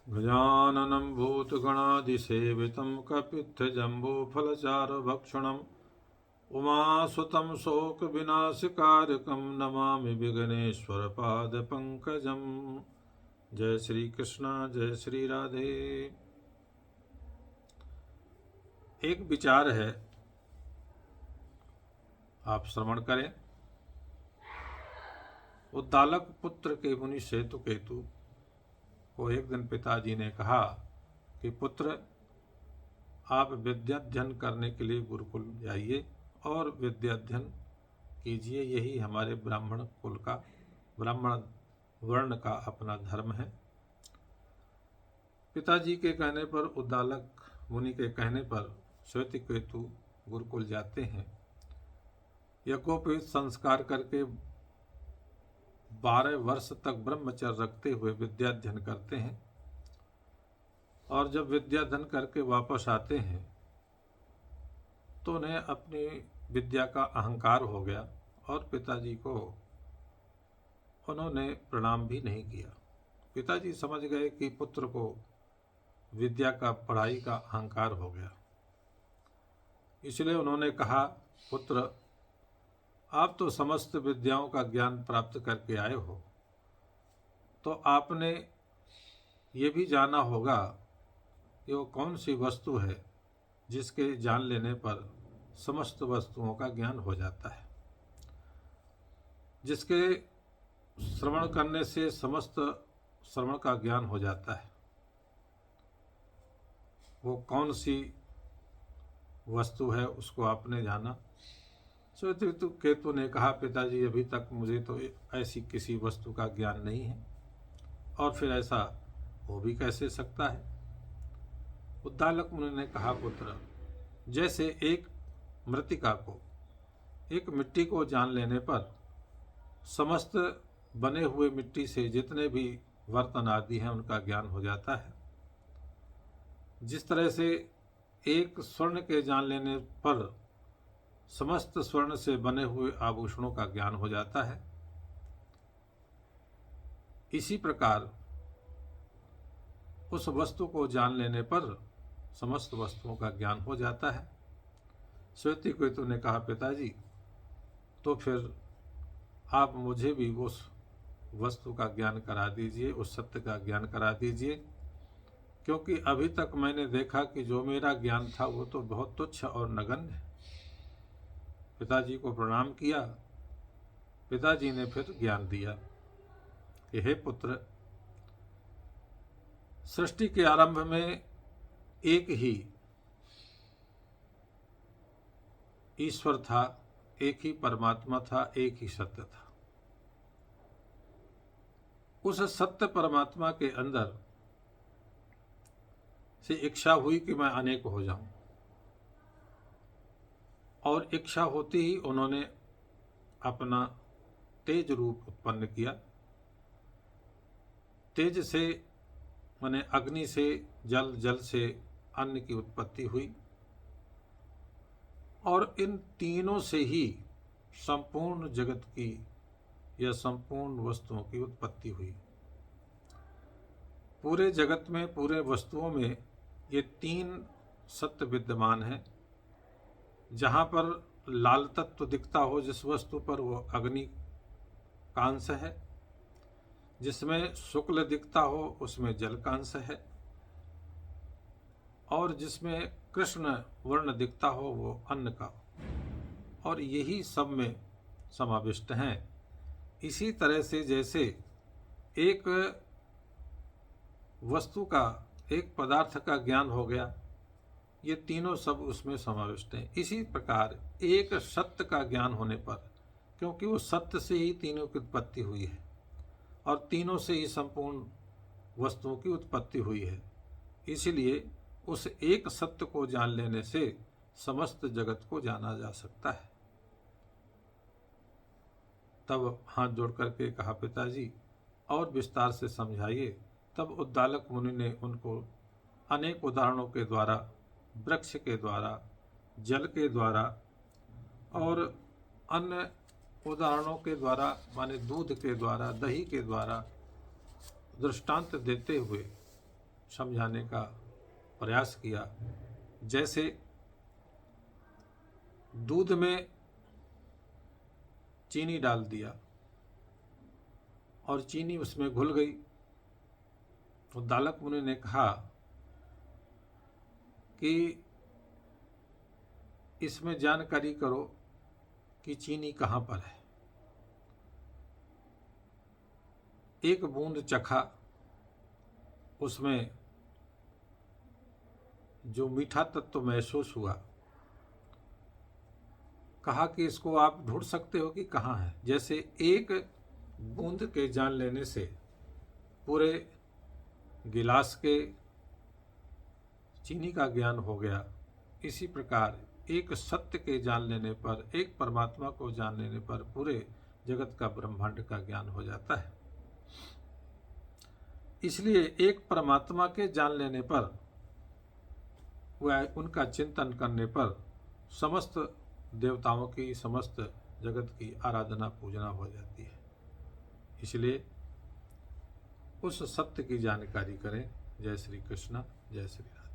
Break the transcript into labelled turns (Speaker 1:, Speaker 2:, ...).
Speaker 1: गजाननं भूतगणाधिसेवितं कपित्थजम्बूफलचारुभक्षणम् उमासुतं शोकविनाशकारकं नमामि विघ्नेश्वरपादपङ्कजम्। जय श्री कृष्ण, जय श्री राधे। एक विचार है, आप श्रवण करें। उद्दालक पुत्र के मुनि सेतुकेतु को एक दिन पिताजी ने कहा कि पुत्र, आप विद्याध्ययन करने के लिए गुरुकुल जाइए और विद्याध्ययन कीजिए। यही हमारे ब्राह्मण कुल का, ब्राह्मण वर्ण का अपना धर्म है। पिताजी के कहने पर, उद्दालक मुनि के कहने पर सेतुकेतु गुरुकुल जाते हैं। यज्ञोपवीत संस्कार करके 12 वर्ष तक ब्रह्मचर्य रखते हुए विद्याध्ययन करते हैं और जब विद्याध्ययन करके वापस आते हैं तो उन्हें अपनी विद्या का अहंकार हो गया और पिताजी को उन्होंने प्रणाम भी नहीं किया। पिताजी समझ गए कि पुत्र को विद्या का, पढ़ाई का अहंकार हो गया। इसलिए उन्होंने कहा, पुत्र, आप तो समस्त विद्याओं का ज्ञान प्राप्त करके आए हो, तो आपने ये भी जाना होगा कि वो कौन सी वस्तु है जिसके जान लेने पर समस्त वस्तुओं का ज्ञान हो जाता है, जिसके श्रवण करने से समस्त श्रवण का ज्ञान हो जाता है। वो कौन सी वस्तु है उसको आपने जाना। सेतुकेतु ने कहा, पिताजी, अभी तक मुझे तो ऐसी किसी वस्तु का ज्ञान नहीं है और फिर ऐसा हो भी कैसे सकता है। उद्दालक मुनि ने कहा, पुत्र, जैसे एक मृतिका को, एक मिट्टी को जान लेने पर समस्त बने हुए मिट्टी से जितने भी बर्तन आदि हैं उनका ज्ञान हो जाता है, जिस तरह से एक स्वर्ण के जान लेने पर समस्त स्वर्ण से बने हुए आभूषणों का ज्ञान हो जाता है, इसी प्रकार उस वस्तु को जान लेने पर समस्त वस्तुओं का ज्ञान हो जाता है। सेतुकेतु ने कहा, पिताजी, तो फिर आप मुझे भी उस वस्तु का ज्ञान करा दीजिए, उस सत्य का ज्ञान करा दीजिए, क्योंकि अभी तक मैंने देखा कि जो मेरा ज्ञान था वो तो बहुत तुच्छ और नगण्य है। पिताजी को प्रणाम किया। पिताजी ने फिर ज्ञान दिया कि हे पुत्र, सृष्टि के आरंभ में एक ही ईश्वर था, एक ही परमात्मा था, एक ही सत्य था। उस सत्य परमात्मा के अंदर से इच्छा हुई कि मैं अनेक हो जाऊं, और इच्छा होती ही उन्होंने अपना तेज रूप उत्पन्न किया। तेज से माने अग्नि से जल, जल से अन्न की उत्पत्ति हुई, और इन तीनों से ही संपूर्ण जगत की या संपूर्ण वस्तुओं की उत्पत्ति हुई। पूरे जगत में, पूरे वस्तुओं में ये तीन सत्य विद्यमान हैं। जहाँ पर लाल तत्व दिखता हो जिस वस्तु पर, वो अग्नि का अंश है। जिसमें शुक्ल दिखता हो उसमें जल का अंश है, और जिसमें कृष्ण वर्ण दिखता हो वो अन्न का, और यही सब में समाविष्ट हैं। इसी तरह से जैसे एक वस्तु का, एक पदार्थ का ज्ञान हो गया, ये तीनों सब उसमें समाविष्ट हैं। इसी प्रकार एक सत्य का ज्ञान होने पर, क्योंकि वो सत्य से ही तीनों की उत्पत्ति हुई है और तीनों से ही संपूर्ण वस्तुओं की उत्पत्ति हुई है, इसलिए उस एक सत्य को जान लेने से समस्त जगत को जाना जा सकता है। तब हाथ जोड़ करके कहा, पिताजी और विस्तार से समझाइए। तब उद्दालक मुनि ने उनको अनेक उदाहरणों के द्वारा, वृक्ष के द्वारा, जल के द्वारा और अन्य उदाहरणों के द्वारा, माने दूध के द्वारा, दही के द्वारा दृष्टांत देते हुए समझाने का प्रयास किया। जैसे दूध में चीनी डाल दिया और चीनी उसमें घुल गई, तो दालक मुनि ने कहा कि इसमें जानकारी करो कि चीनी कहाँ पर है। एक बूंद चखा, उसमें जो मीठा तत्व महसूस हुआ, कहा कि इसको आप ढूंढ सकते हो कि कहाँ है। जैसे एक बूंद के जान लेने से पूरे गिलास के चीनी का ज्ञान हो गया, इसी प्रकार एक सत्य के जान लेने पर, एक परमात्मा को जान लेने पर पूरे जगत का, ब्रह्मांड का ज्ञान हो जाता है। इसलिए एक परमात्मा के जान लेने पर, वह उनका चिंतन करने पर समस्त देवताओं की, समस्त जगत की आराधना पूजना हो जाती है। इसलिए उस सत्य की जानकारी करें। जय श्री कृष्ण, जय श्री राम।